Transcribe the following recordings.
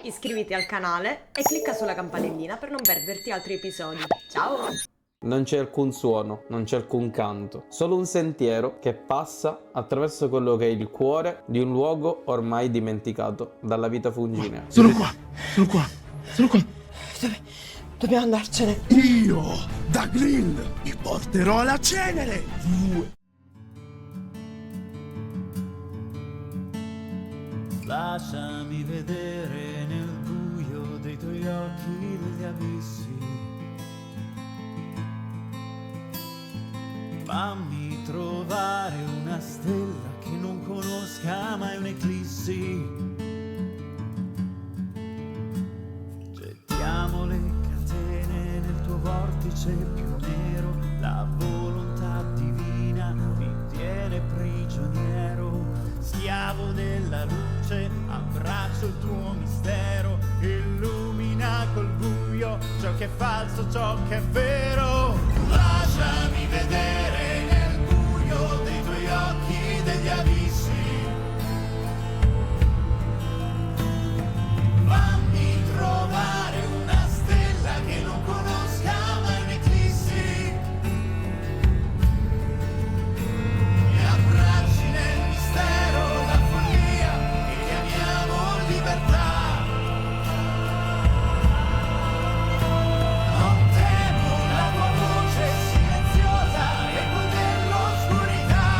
iscriviti al canale e clicca sulla campanellina per non perderti altri episodi. Ciao! Non c'è alcun suono, non c'è alcun canto, solo un sentiero che passa attraverso quello che è il cuore di un luogo ormai dimenticato dalla vita funginea. Sono qua, sono qua, sono qua. Dobbiamo andarcene. Io, da Grill, vi porterò alla cenere. Lasciami vedere nel buio dei tuoi occhi degli abissi. Fammi trovare una stella che non conosca mai un'eclissi. Gettiamo le catene nel tuo vortice più nero. La volontà divina mi tiene prigioniero. Schiavo della luce, abbraccio il tuo mistero. Illumina col buio ciò che è falso, ciò che è vero. Lasciami vedere nel buio dei tuoi occhi degli abissi. Fammi trovare una stella che non conosca mai un'eclissi. Mi abbracci nel mistero, la follia che chiamiamo libertà. Non temo la tua voce silenziosa, eco dell'oscurità.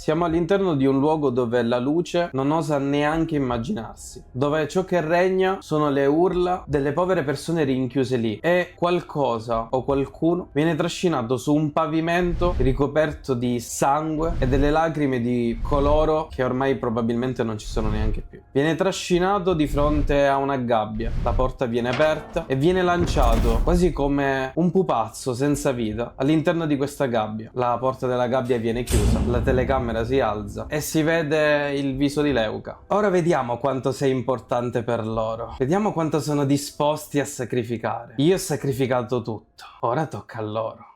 Siamo all'interno di un luogo dove la luce non osa neanche immaginarsi, dove ciò che regna sono le urla delle povere persone rinchiuse lì e qualcosa o qualcuno viene trascinato su un pavimento ricoperto di sangue e delle lacrime di coloro che ormai probabilmente non ci sono neanche più. Viene trascinato di fronte a una gabbia, la porta viene aperta e viene lanciato quasi come un pupazzo senza vita all'interno di questa gabbia. La porta della gabbia viene chiusa, la telecamera si alza e si vede il viso di Leuca. Ora vediamo quanto sei importante per loro. Vediamo quanto sono disposti a sacrificare. Io ho sacrificato tutto. Ora tocca a loro.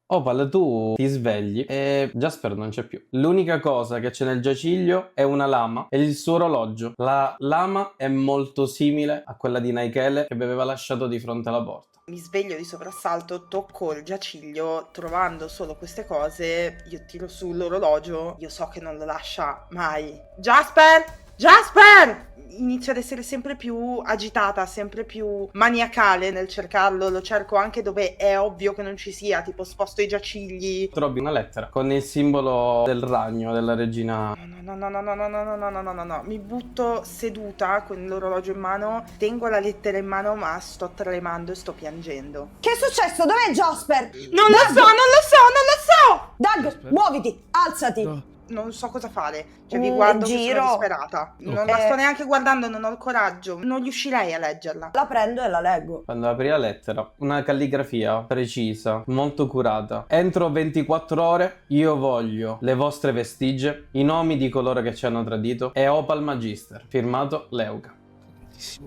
Opal, tu ti svegli e Jasper non c'è più. L'unica cosa che c'è nel giaciglio è una lama e il suo orologio. La lama è molto simile a quella di Nigel che vi aveva lasciato di fronte alla porta. Mi sveglio di soprassalto, tocco il giaciglio, trovando solo queste cose, io tiro su l'orologio, io so che non lo lascia mai. Jasper! Jasper! Inizio ad essere sempre più agitata, sempre più maniacale nel cercarlo, lo cerco anche dove è ovvio che non ci sia, tipo sposto i giacigli. Trovi una lettera con il simbolo del ragno della regina. No, mi butto seduta con l'orologio in mano, tengo la lettera in mano ma sto tremando e sto piangendo. Che è successo? Dov'è Jasper? Non lo so! Doug, muoviti, alzati. Non so cosa fare, cioè vi guardo che sono disperata. Non la sto neanche guardando, non ho il coraggio, non riuscirei a leggerla. La prendo e la leggo. Quando apri la lettera, una calligrafia precisa, molto curata. Entro 24 ore io voglio le vostre vestigie, i nomi di coloro che ci hanno tradito e Opal Magister. Firmato Leuca.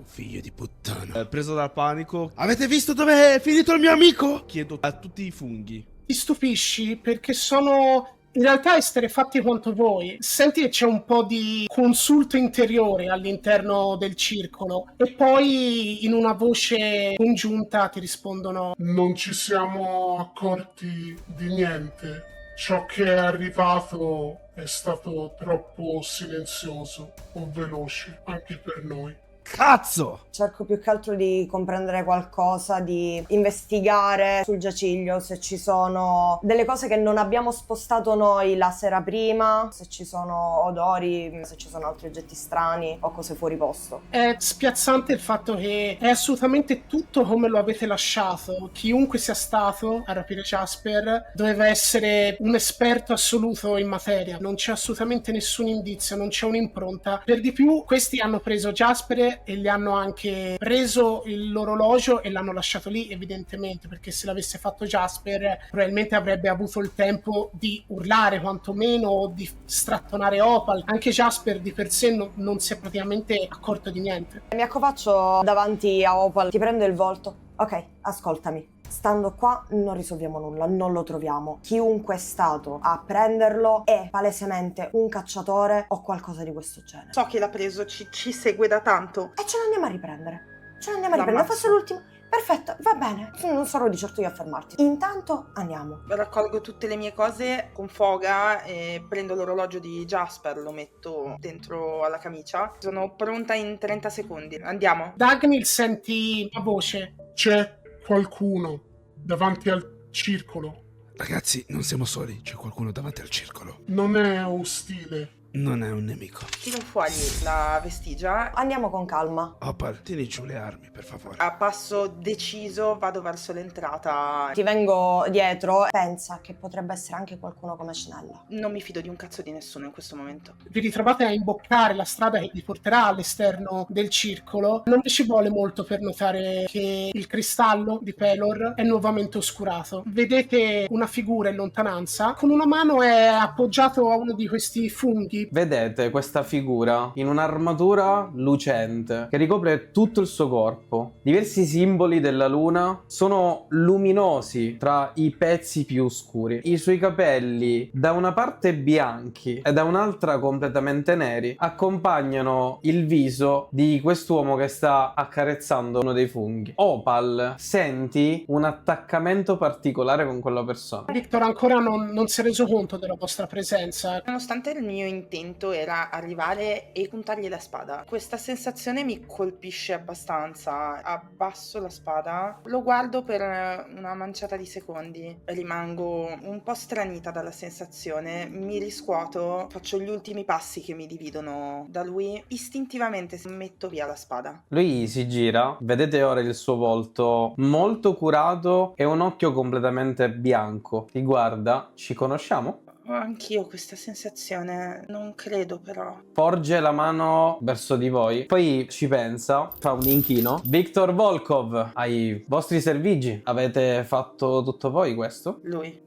Figlio di puttana. Preso dal panico. Avete visto dove è finito il mio amico? Chiedo a tutti i funghi. Ti stupisci perché sono in realtà esterefatti quanto voi. Senti che c'è un po' di consulto interiore all'interno del circolo e poi in una voce congiunta ti rispondono: Non ci siamo accorti di niente. Ciò che è arrivato è stato troppo silenzioso o veloce anche per noi. Cazzo! Cerco più che altro di comprendere qualcosa, di investigare sul giaciglio se ci sono delle cose che non abbiamo spostato noi la sera prima, se ci sono odori, se ci sono altri oggetti strani o cose fuori posto. È spiazzante il fatto che è assolutamente tutto come lo avete lasciato. Chiunque sia stato a rapire Jasper doveva essere un esperto assoluto in materia. Non c'è assolutamente nessun indizio, non c'è un'impronta. Per di più, questi hanno preso Jasper e gli hanno anche preso l'orologio e l'hanno lasciato lì, evidentemente, perché se l'avesse fatto Jasper probabilmente avrebbe avuto il tempo di urlare quantomeno o di strattonare Opal. Anche Jasper di per sé non si è praticamente accorto di niente. Mi accovaccio davanti a Opal, ti prendo il volto. Ok, ascoltami. Stando qua non risolviamo nulla, non lo troviamo. Chiunque è stato a prenderlo è palesemente un cacciatore o qualcosa di questo genere. So chi l'ha preso, ci segue da tanto. E ce ne andiamo a riprendere. Ce ne andiamo a riprendere. L'ammazzo. Fosse l'ultimo. Perfetto, va bene. Non sarò di certo io a fermarti. Intanto andiamo. Raccolgo tutte le mie cose con foga e prendo l'orologio di Jasper, lo metto dentro alla camicia. Sono pronta in 30 secondi. Andiamo. Dagnil, senti una voce. C'è qualcuno davanti al circolo. Ragazzi, non siamo soli, c'è qualcuno davanti al circolo. Non è ostile. Non è un nemico. Tiro fuori la vestigia. Andiamo con calma. Opal, tieni giù le armi, per favore. A passo deciso vado verso l'entrata. Ti vengo dietro. Pensa che potrebbe essere anche qualcuno come Schnella. Non mi fido di un cazzo di nessuno in questo momento. Vi ritrovate a imboccare la strada che vi porterà all'esterno del circolo. Non ci vuole molto per notare che il cristallo di Pelor è nuovamente oscurato. Vedete una figura in lontananza. Con una mano è appoggiato a uno di questi funghi. Vedete questa figura in un'armatura lucente che ricopre tutto il suo corpo. Diversi simboli della luna sono luminosi tra i pezzi più scuri. I suoi capelli, da una parte bianchi e da un'altra completamente neri, accompagnano il viso di quest'uomo che sta accarezzando uno dei funghi. Opal, senti un attaccamento particolare con quella persona. Victor ancora non si è reso conto della vostra presenza. Nonostante il mio intento era arrivare e puntargli la spada, questa sensazione mi colpisce abbastanza. Abbasso la spada, lo guardo per una manciata di secondi, rimango un po' stranita dalla sensazione, mi riscuoto, faccio gli ultimi passi che mi dividono da lui, istintivamente metto via la spada. Lui si gira, vedete ora il suo volto molto curato e un occhio completamente bianco. Ti guarda, ci conosciamo? Ho anch'io questa sensazione, non credo però. Porge la mano verso di voi, poi ci pensa, fa un inchino. Viktor Volkov, ai vostri servigi, avete fatto tutto voi questo? Noi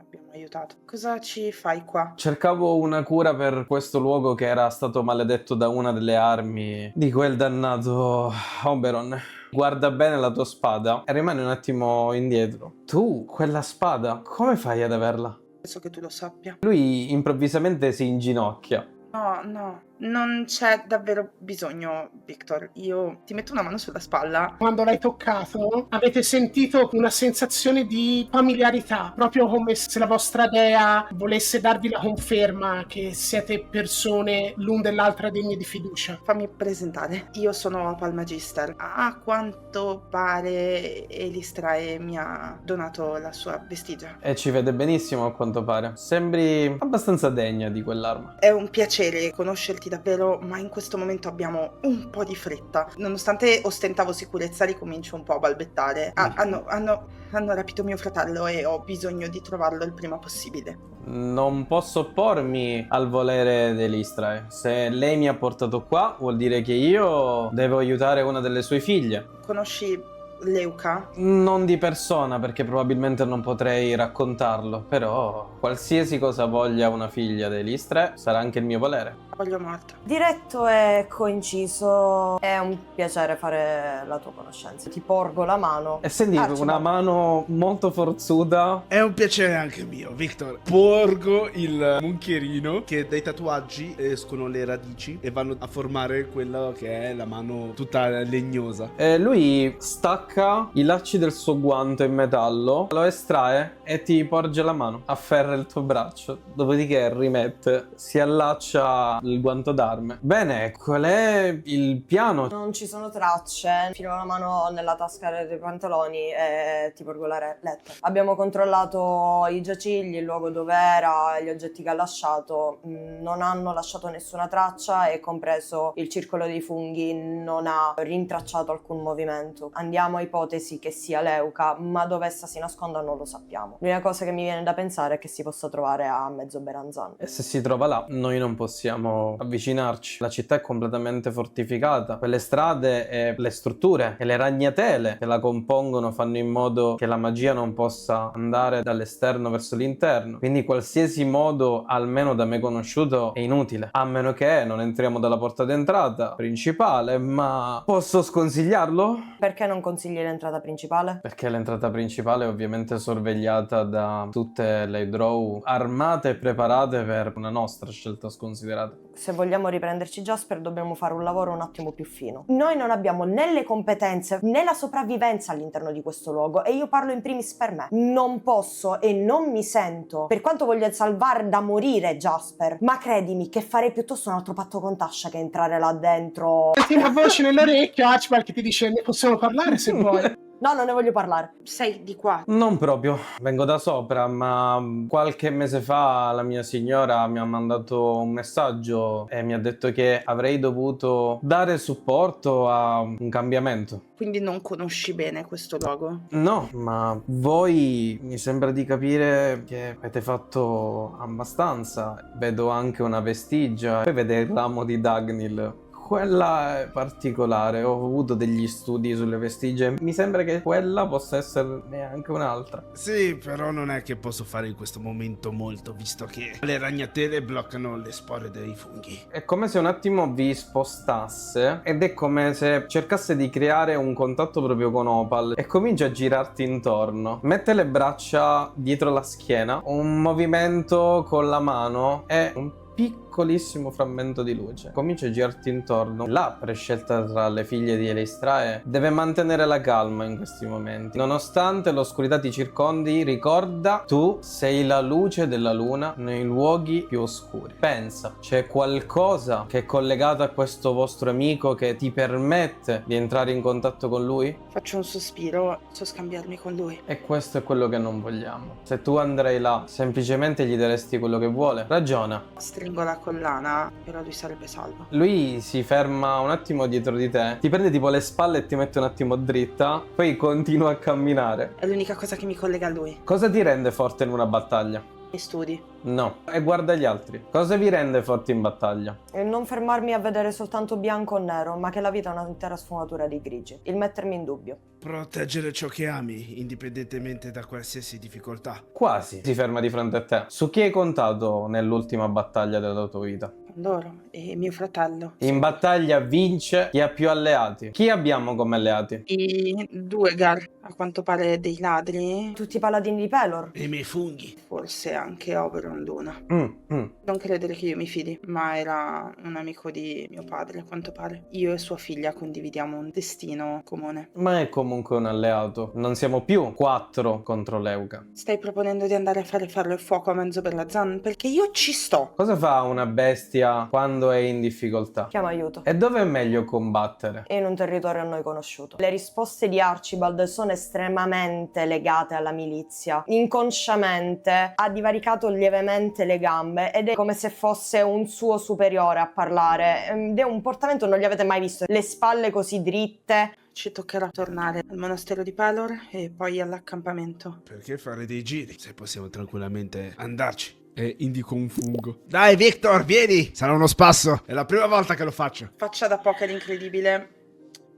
abbiamo aiutato. Cosa ci fai qua? Cercavo una cura per questo luogo che era stato maledetto da una delle armi di quel dannato Oberon. Guarda bene la tua spada e rimane un attimo indietro. Tu, quella spada, come fai ad averla? Penso che tu lo sappia. Lui improvvisamente si inginocchia. No, non c'è davvero bisogno, Victor. Io ti metto una mano sulla spalla. Quando l'hai toccato avete sentito una sensazione di familiarità, proprio come se la vostra dea volesse darvi la conferma che siete persone l'un dell'altra degne di fiducia. Fammi presentare. Io sono Opal Magister. A quanto pare Elistrae mi ha donato la sua vestigia. E ci vede benissimo a quanto pare. Sembri abbastanza degna di quell'arma. È un piacere conoscerti davvero, ma in questo momento abbiamo un po' di fretta. Nonostante ostentavo sicurezza, ricomincio un po' a balbettare. Hanno rapito mio fratello e ho bisogno di trovarlo il prima possibile. Non posso oppormi al volere dell'Istrae. Se lei mi ha portato qua, vuol dire che io devo aiutare una delle sue figlie. Conosci Leuca? Non di persona, perché probabilmente non potrei raccontarlo, però qualsiasi cosa voglia una figlia dell'Istrae sarà anche il mio volere. Voglio morta. Diretto e coinciso, è un piacere fare la tua conoscenza. Ti porgo la mano. E senti una mano molto forzuta. È un piacere anche mio, Victor. Porgo il monchierino che dai tatuaggi escono le radici e vanno a formare quella che è la mano tutta legnosa. Lui stacca i lacci del suo guanto in metallo, lo estrae e ti porge la mano, afferra il tuo braccio, dopodiché rimette, si allaccia il guanto d'arme. Bene, qual è il piano? Non ci sono tracce. Filo la mano nella tasca dei pantaloni e ti porgo la lettera. Abbiamo controllato i giacigli, il luogo dove era, gli oggetti che ha lasciato. Non hanno lasciato nessuna traccia e compreso il circolo dei funghi non ha rintracciato alcun movimento. Andiamo a ipotesi che sia Leuca, ma dove essa si nasconda non lo sappiamo. L'unica cosa che mi viene da pensare è che si possa trovare a mezzo Beranzan. E se si trova là, noi non possiamo avvicinarci. La città è completamente fortificata. Quelle strade e le strutture e le ragnatele che la compongono fanno in modo che la magia non possa andare dall'esterno verso l'interno. Quindi qualsiasi modo, almeno da me conosciuto, è inutile. A meno che non entriamo dalla porta d'entrata principale, ma posso sconsigliarlo? Perché non consigliare consigli l'entrata principale? Perché l'entrata principale è ovviamente sorvegliata da tutte le Drow armate e preparate per una nostra scelta sconsiderata. Se vogliamo riprenderci Jasper dobbiamo fare un lavoro un attimo più fino. Noi non abbiamo né le competenze né la sopravvivenza all'interno di questo luogo e io parlo in primis per me. Non posso e non mi sento, per quanto voglia salvare da morire Jasper, ma credimi che farei piuttosto un altro patto con Tasha che entrare là dentro. Senti una voce nell'orecchio, Archibald, che ti dice ne possiamo parlare se vuoi. No, non ne voglio parlare. Sei di qua. Non proprio, vengo da sopra, ma qualche mese fa la mia signora mi ha mandato un messaggio e mi ha detto che avrei dovuto dare supporto a un cambiamento. Quindi non conosci bene questo luogo? No, ma voi mi sembra di capire che avete fatto abbastanza. Vedo anche una vestigia. Poi vede il ramo di Dagnil. Quella è particolare, ho avuto degli studi sulle vestigie, mi sembra che quella possa esserne anche un'altra. Sì, però non è che posso fare in questo momento molto, visto che le ragnatele bloccano le spore dei funghi. È come se un attimo vi spostasse ed è come se cercasse di creare un contatto proprio con Opal e comincia a girarti intorno. Mette le braccia dietro la schiena, un movimento con la mano e un piccolissimo frammento di luce. Comincia a girarti intorno. La prescelta tra le figlie di Eleistrae deve mantenere la calma in questi momenti. Nonostante l'oscurità ti circondi, ricorda, tu sei la luce della luna nei luoghi più oscuri. Pensa, c'è qualcosa che è collegato a questo vostro amico che ti permette di entrare in contatto con lui? Faccio un sospiro, so scambiarmi con lui. E questo è quello che non vogliamo. Se tu andrai là, semplicemente gli daresti quello che vuole. Ragiona. Stringo la collana, però lui sarebbe salvo. Lui si ferma un attimo dietro di te, ti prende tipo le spalle e ti mette un attimo dritta, poi continua a camminare. È l'unica cosa che mi collega a lui. Cosa ti rende forte in una battaglia? I studi. No. E guarda gli altri. Cosa vi rende forti in battaglia? Il non fermarmi a vedere soltanto bianco o nero, ma che la vita è un'intera sfumatura di grigi. Il mettermi in dubbio. Proteggere ciò che ami, indipendentemente da qualsiasi difficoltà. Quasi si ferma di fronte a te. Su chi hai contato nell'ultima battaglia della tua vita? Loro e mio fratello. In battaglia vince chi ha più alleati. Chi abbiamo come alleati? I Duergar, a quanto pare dei ladri. Tutti i paladini di Pelor. E i miei funghi. Forse anche Oberon Luna. Mm. Non credere che io mi fidi, ma era un amico di mio padre, a quanto pare. Io e sua figlia condividiamo un destino comune. Ma è comunque un alleato. Non siamo più 4 contro Leuca. Stai proponendo di andare a fare ferro e fuoco a mezzo per la Zan? Perché io ci sto. Cosa fa una bestia quando è in difficoltà? Chiama aiuto. E dove è meglio combattere? In un territorio a noi conosciuto. Le risposte di Archibald sono estremamente legate alla milizia. Inconsciamente ha divaricato lievemente le gambe ed è come se fosse un suo superiore a parlare. Ed è un portamento non gli avete mai visto. Le spalle così dritte. Ci toccherà tornare al monastero di Pelor e poi all'accampamento. Perché fare dei giri se possiamo tranquillamente andarci? E indico un fungo. Dai Victor, vieni! Sarà uno spasso. È la prima volta che lo faccio. Faccia da poker incredibile.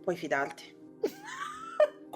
Puoi fidarti.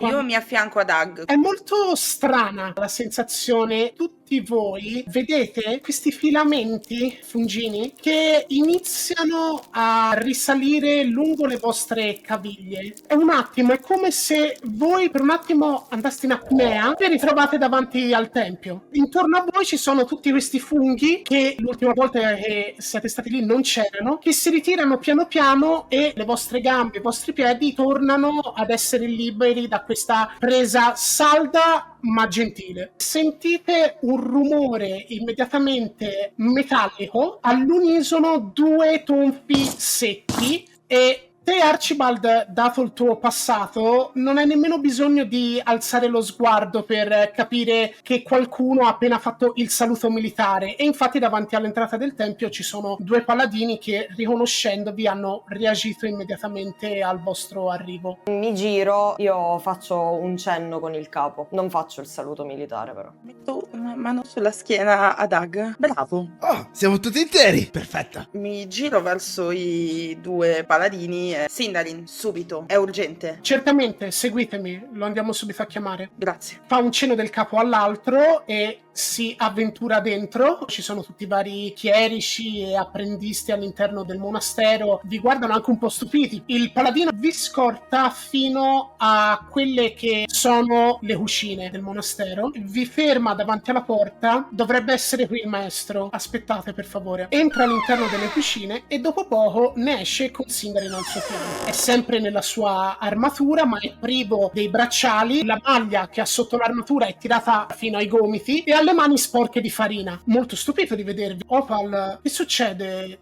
Io mi affianco ad Hag. È molto strana la sensazione. Tutti voi vedete questi filamenti fungini che iniziano a risalire lungo le vostre caviglie. È un attimo, è come se voi per un attimo andaste in apnea e vi ritrovate davanti al tempio. Intorno a voi ci sono tutti questi funghi che l'ultima volta che siete stati lì non c'erano, che si ritirano piano piano e le vostre gambe, i vostri piedi tornano ad essere liberi da questa presa salda ma gentile. Sentite un rumore immediatamente metallico, all'unisono 2 tonfi secchi e te Archibald, dato il tuo passato, non hai nemmeno bisogno di alzare lo sguardo per capire che qualcuno ha appena fatto il saluto militare e infatti davanti all'entrata del tempio ci sono 2 paladini che riconoscendovi hanno reagito immediatamente al vostro arrivo. Mi giro, io faccio un cenno con il capo. Non faccio il saluto militare però. Metto una mano sulla schiena ad Hag. Bravo. Oh, siamo tutti interi! Perfetta. Mi giro verso i 2 paladini. Sindarin, subito. È urgente. Certamente, seguitemi, lo andiamo subito a chiamare. Grazie. Fa un cenno del capo all'altro e si avventura dentro. Ci sono tutti i vari chierici e apprendisti all'interno del monastero. Vi guardano anche un po' stupiti. Il paladino vi scorta fino a quelle che sono le cucine del monastero. Vi ferma davanti alla porta. Dovrebbe essere qui il maestro. Aspettate, per favore. Entra all'interno delle cucine e dopo poco ne esce con Sindarin al suo fianco. È sempre nella sua armatura, ma è privo dei bracciali. La maglia che ha sotto l'armatura è tirata fino ai gomiti e ha le mani sporche di farina. Molto stupito di vedervi. Opal, che succede?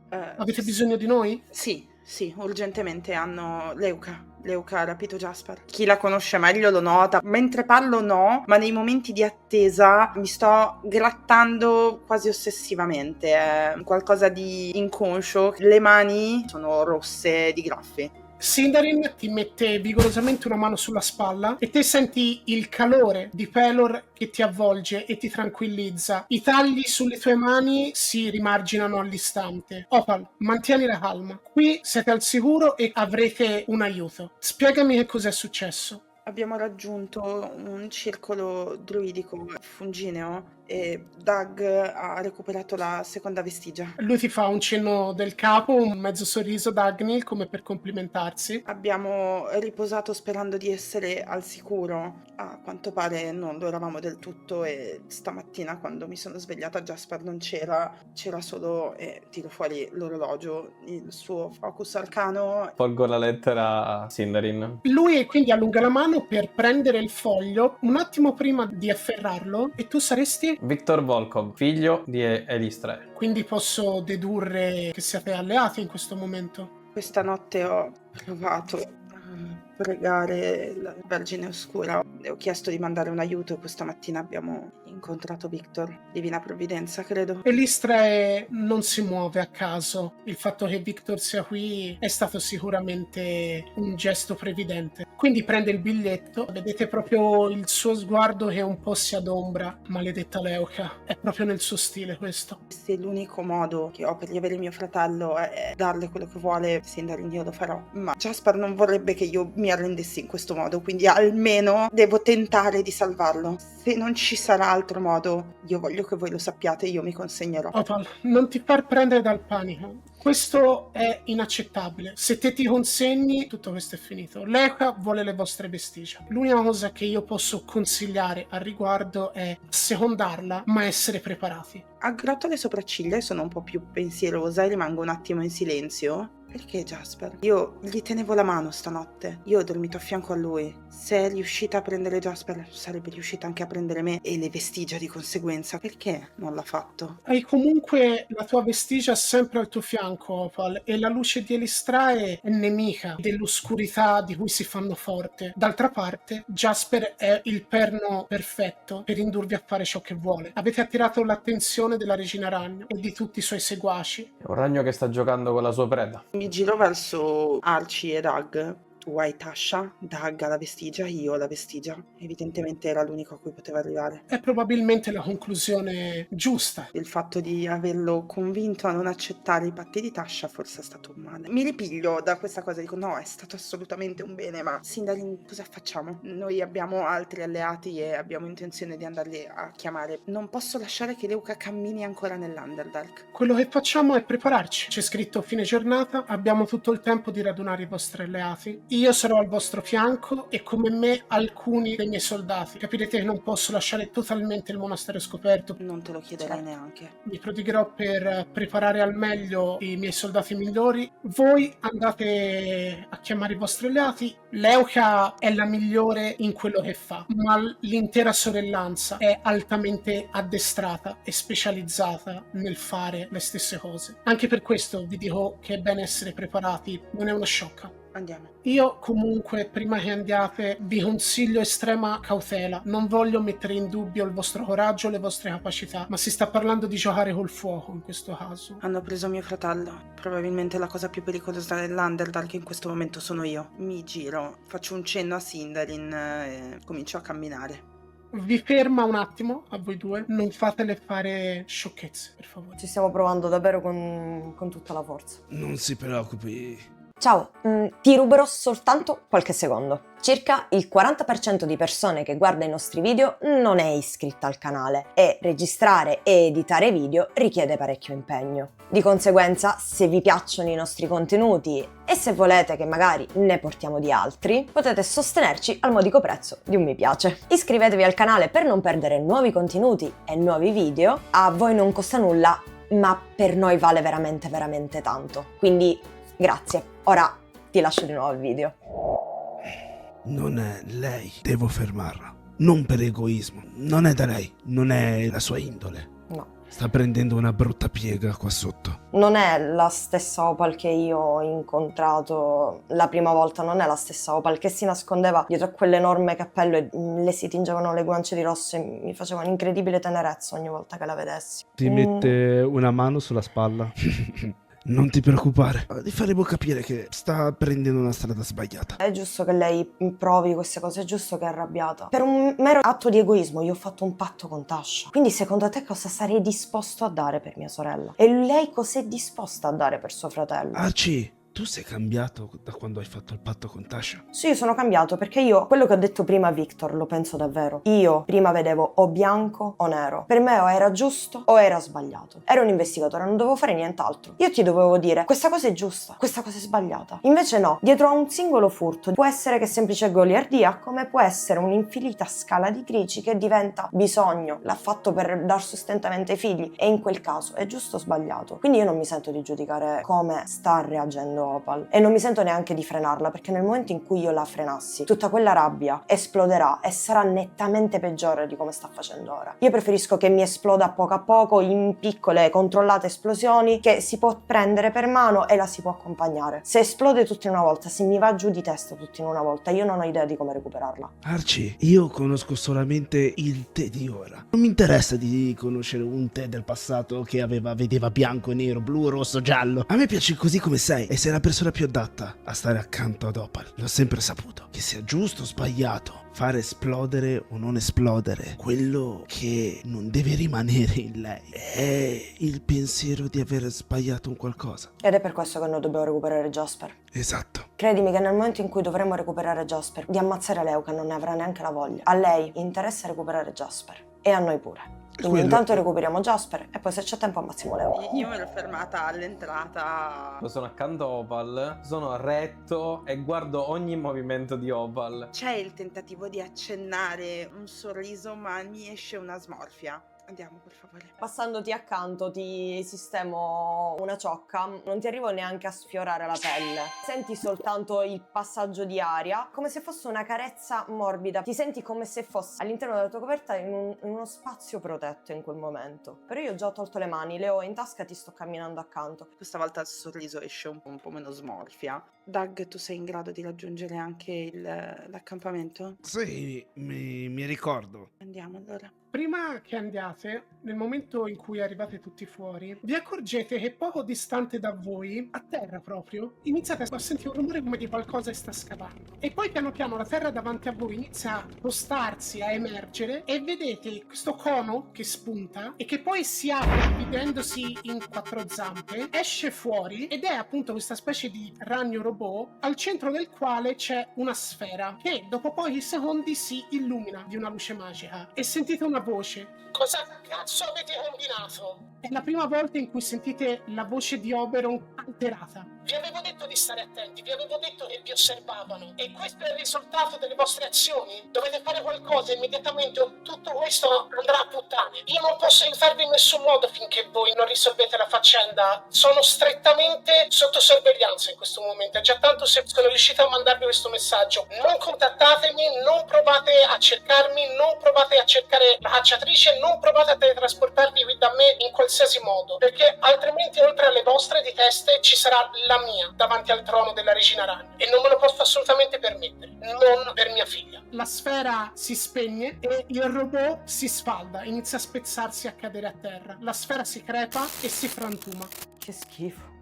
Avete bisogno di noi? Sì, urgentemente hanno Leuca ha rapito Jasper. Chi la conosce meglio lo nota. Mentre parlo no, ma nei momenti di attesa mi sto grattando quasi ossessivamente. È qualcosa di inconscio. Le mani sono rosse di graffi. Sindarin ti mette vigorosamente una mano sulla spalla e te senti il calore di Pelor che ti avvolge e ti tranquillizza. I tagli sulle tue mani si rimarginano all'istante. Opal, mantieni la calma. Qui siete al sicuro e avrete un aiuto. Spiegami che cos'è successo. Abbiamo raggiunto un circolo druidico fungineo e Doug ha recuperato la seconda vestigia. Lui ti fa un cenno del capo, un mezzo sorriso da Agnil come per complimentarsi. Abbiamo riposato sperando di essere al sicuro. A quanto pare non lo eravamo del tutto e stamattina quando mi sono svegliata Jasper non c'era solo, tiro fuori l'orologio, il suo focus arcano. Porgo la lettera a Sindarin. Lui quindi allunga la mano per prendere il foglio un attimo prima di afferrarlo e tu saresti... Victor Volkov, figlio di Elistra. Quindi posso dedurre che siate alleati in questo momento. Questa notte ho provato a pregare la Vergine Oscura. Le ho chiesto di mandare un aiuto e questa mattina abbiamo incontrato Victor. Divina provvidenza, credo. Elistra non si muove a caso. Il fatto che Victor sia qui è stato sicuramente un gesto previdente. Quindi prende il biglietto, vedete proprio il suo sguardo che un po' si adombra. Maledetta Leuca, è proprio nel suo stile questo. Se l'unico modo che ho per riavere mio fratello è darle quello che vuole, Sindarin, io lo farò. Ma Jasper non vorrebbe che io mi arrendessi in questo modo, quindi almeno devo tentare di salvarlo. Se non ci sarà altro modo, io voglio che voi lo sappiate, io mi consegnerò. Opal, non ti far prendere dal panico. Questo è inaccettabile. Se te ti consegni, tutto questo è finito. Leuca vuole le vostre vestigia. L'unica cosa che io posso consigliare al riguardo è secondarla, ma essere preparati. Aggrotto le sopracciglia e sono un po' più pensierosa e rimango un attimo in silenzio. Perché Jasper? Io gli tenevo la mano stanotte. Io ho dormito a fianco a lui. Se è riuscita a prendere Jasper, sarebbe riuscita anche a prendere me e le vestigia di conseguenza. Perché non l'ha fatto? Hai comunque la tua vestigia sempre al tuo fianco, Opal, e la luce di Elistrae è nemica dell'oscurità di cui si fanno forte. D'altra parte, Jasper è il perno perfetto per indurvi a fare ciò che vuole. Avete attirato l'attenzione della Regina Ragno e di tutti i suoi seguaci. È un ragno che sta giocando con la sua preda. Mi giro verso Archie e Doug. Tu hai Tasha, Doug ha la vestigia, io ho la vestigia. Evidentemente era l'unico a cui poteva arrivare. È probabilmente la conclusione giusta. Il fatto di averlo convinto a non accettare i patti di Tasha forse è stato un male. Mi ripiglio da questa cosa, dico no, è stato assolutamente un bene, ma Sindarin cosa facciamo? Noi abbiamo altri alleati e abbiamo intenzione di andarli a chiamare. Non posso lasciare che Leuca cammini ancora nell'Underdark. Quello che facciamo è prepararci. C'è scritto fine giornata, abbiamo tutto il tempo di radunare i vostri alleati. Io sarò al vostro fianco e come me alcuni dei miei soldati. Capirete che non posso lasciare totalmente il monastero scoperto. Non te lo chiederei neanche. Mi prodigherò per preparare al meglio i miei soldati migliori. Voi andate a chiamare i vostri alleati. Leuca è la migliore in quello che fa, ma l'intera sorellanza è altamente addestrata e specializzata nel fare le stesse cose. Anche per questo vi dico che è bene essere preparati, non è una sciocca. Andiamo. Io comunque, prima che andiate, vi consiglio estrema cautela. Non voglio mettere in dubbio il vostro coraggio, le vostre capacità, ma si sta parlando di giocare col fuoco in questo caso. Hanno preso mio fratello. Probabilmente la cosa più pericolosa dell'Underdark in questo momento sono io. Mi giro, faccio un cenno a Sindarin e comincio a camminare. Vi ferma un attimo a voi due, non fatele fare sciocchezze, per favore. Ci stiamo provando davvero con tutta la forza. Non si preoccupi. Ciao, ti ruberò soltanto qualche secondo. Circa il 40% di persone che guarda i nostri video non è iscritta al canale e registrare e editare video richiede parecchio impegno. Di conseguenza, se vi piacciono i nostri contenuti e se volete che magari ne portiamo di altri, potete sostenerci al modico prezzo di un mi piace. Iscrivetevi al canale per non perdere nuovi contenuti e nuovi video. A voi non costa nulla, ma per noi vale veramente veramente tanto. Quindi grazie. Ora ti lascio di nuovo il video. Non è lei, devo fermarla. Non per egoismo, non è da lei, non è la sua indole. No. Sta prendendo una brutta piega qua sotto. Non è la stessa Opal che io ho incontrato la prima volta, non è la stessa Opal che si nascondeva dietro a quell'enorme cappello e le si tingevano le guance di rosso e mi faceva un'incredibile tenerezza ogni volta che la vedessi. Ti mette una mano sulla spalla. Non ti preoccupare, ti faremo capire che sta prendendo una strada sbagliata. È giusto che lei provi queste cose, è giusto che è arrabbiata. Per un mero atto di egoismo io ho fatto un patto con Tasha. Quindi secondo te cosa sarei disposto a dare per mia sorella? E lei cos'è disposta a dare per suo fratello? Archie, tu sei cambiato da quando hai fatto il patto con Tasha? Sì, sono cambiato perché io, quello che ho detto prima a Victor, lo penso davvero. Io prima vedevo o bianco o nero. Per me o era giusto o era sbagliato. Ero un investigatore, non dovevo fare nient'altro. Io ti dovevo dire, questa cosa è giusta, questa cosa è sbagliata. Invece no, dietro a un singolo furto può essere che semplice goliardia, come può essere un'infinita scala di grigi che diventa bisogno. L'ha fatto per dar sostentamento ai figli e in quel caso è giusto o sbagliato. Quindi io non mi sento di giudicare come sta reagendo Opal e non mi sento neanche di frenarla, perché nel momento in cui io la frenassi tutta quella rabbia esploderà e sarà nettamente peggiore di come sta facendo ora. Io preferisco che mi esploda a poco in piccole controllate esplosioni che si può prendere per mano e la si può accompagnare. Se esplode tutto in una volta, se mi va giù di testa tutto in una volta, io non ho idea di come recuperarla. Archie, io conosco solamente il te di ora. Non mi interessa di conoscere un te del passato che vedeva bianco, nero, blu, rosso, giallo. A me piaci così come sei e sei la persona più adatta a stare accanto ad Opal. L'ho sempre saputo, che sia giusto o sbagliato, fare esplodere o non esplodere, quello che non deve rimanere in lei è il pensiero di aver sbagliato un qualcosa. Ed è per questo che noi dobbiamo recuperare Jasper. Esatto. Credimi che nel momento in cui dovremo recuperare Jasper, di ammazzare Leo, che non ne avrà neanche la voglia, a lei interessa recuperare Jasper e a noi pure. Quindi intanto recuperiamo Jasper e poi se c'è tempo ammazziamo Leo. Io me l'ho fermata all'entrata. Sono accanto a Opal, sono retto e guardo ogni movimento di Opal. C'è il tentativo di accennare un sorriso, ma mi esce una smorfia. Andiamo, per favore. Passandoti accanto ti sistemo una ciocca, non ti arrivo neanche a sfiorare la pelle. Senti soltanto il passaggio di aria, come se fosse una carezza morbida. Ti senti come se fossi all'interno della tua coperta in uno spazio protetto in quel momento. Però io ho già tolto le mani, le ho in tasca e ti sto camminando accanto. Questa volta il sorriso esce un po' meno smorfia. Doug, tu sei in grado di raggiungere anche l'accampamento? Sì, mi ricordo. Andiamo allora. Prima che andiate, nel momento in cui arrivate tutti fuori, vi accorgete che poco distante da voi, a terra proprio, iniziate a sentire un rumore come di qualcosa che sta scavando. E poi piano piano la terra davanti a voi inizia a spostarsi, a emergere, e vedete questo cono che spunta e che poi si apre dividendosi in 4 zampe, esce fuori ed è appunto questa specie di ragno robot al centro del quale c'è una sfera che dopo pochi secondi si illumina di una luce magica e sentite una voce. Cosa cazzo avete combinato? È la prima volta in cui sentite la voce di Oberon alterata. Vi avevo detto di stare attenti, vi avevo detto che vi osservavano e questo è il risultato delle vostre azioni. Dovete fare qualcosa immediatamente o tutto questo andrà a puttane. Io non posso aiutarvi in nessun modo finché voi non risolvete la faccenda. Sono strettamente sotto sorveglianza in questo momento. È già tanto se sono riuscito a mandarvi questo messaggio. Non contattatemi, non provate a cercarmi, non provate a cercare la cacciatrice, non provate a teletrasportarvi qui da me in qualsiasi modo, perché altrimenti oltre alle vostre di teste ci sarà la mia davanti al trono della regina ragno e non me lo posso assolutamente permettere, non per mia figlia. La sfera si spegne e il robot si sfalda, inizia a spezzarsi e a cadere a terra. La sfera si crepa e si frantuma. Che schifo.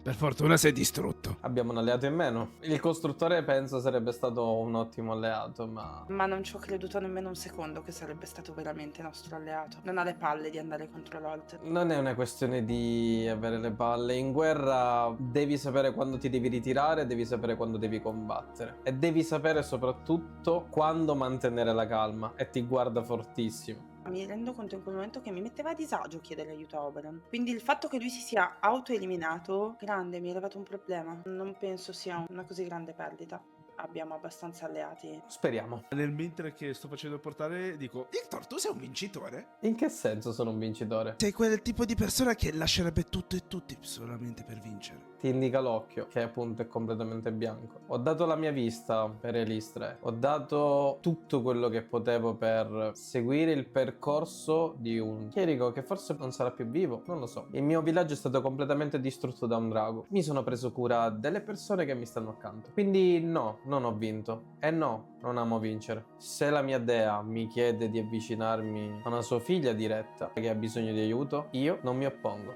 Per fortuna sei distrutto. Abbiamo un alleato in meno. Il costruttore penso sarebbe stato un ottimo alleato, Ma non ci ho creduto nemmeno un secondo che sarebbe stato veramente nostro alleato. Non ha le palle di andare contro l'Olt. non è una questione di avere le palle. In guerra devi sapere quando ti devi ritirare, devi sapere quando devi combattere. E devi sapere soprattutto quando mantenere la calma. E ti guarda fortissimo. Mi rendo conto in quel momento che mi metteva a disagio chiedere aiuto a Oberon. Quindi il fatto che lui si sia autoeliminato, grande, mi è levato un problema. Non penso sia una così grande perdita. Abbiamo abbastanza alleati. Speriamo. Nel mentre che sto facendo il portale dico: Victor, tu sei un vincitore? In che senso sono un vincitore? Sei quel tipo di persona che lascerebbe tutto e tutti solamente per vincere. Ti indica l'occhio, che appunto è completamente bianco. Ho dato la mia vista per Elistre. Ho dato tutto quello che potevo per seguire il percorso di un chierico che forse non sarà più vivo, non lo so. Il mio villaggio è stato completamente distrutto da un drago. Mi sono preso cura delle persone che mi stanno accanto. Quindi no, non ho vinto. E no, non amo vincere. Se la mia dea mi chiede di avvicinarmi a una sua figlia diretta che ha bisogno di aiuto, io non mi oppongo.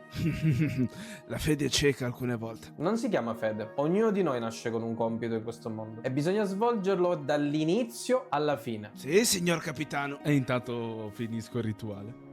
La fede è cieca alcune volte. Non si chiama fede. Ognuno di noi nasce con un compito in questo mondo e bisogna svolgerlo dall'inizio alla fine. Sì, signor capitano. E intanto finisco il rituale.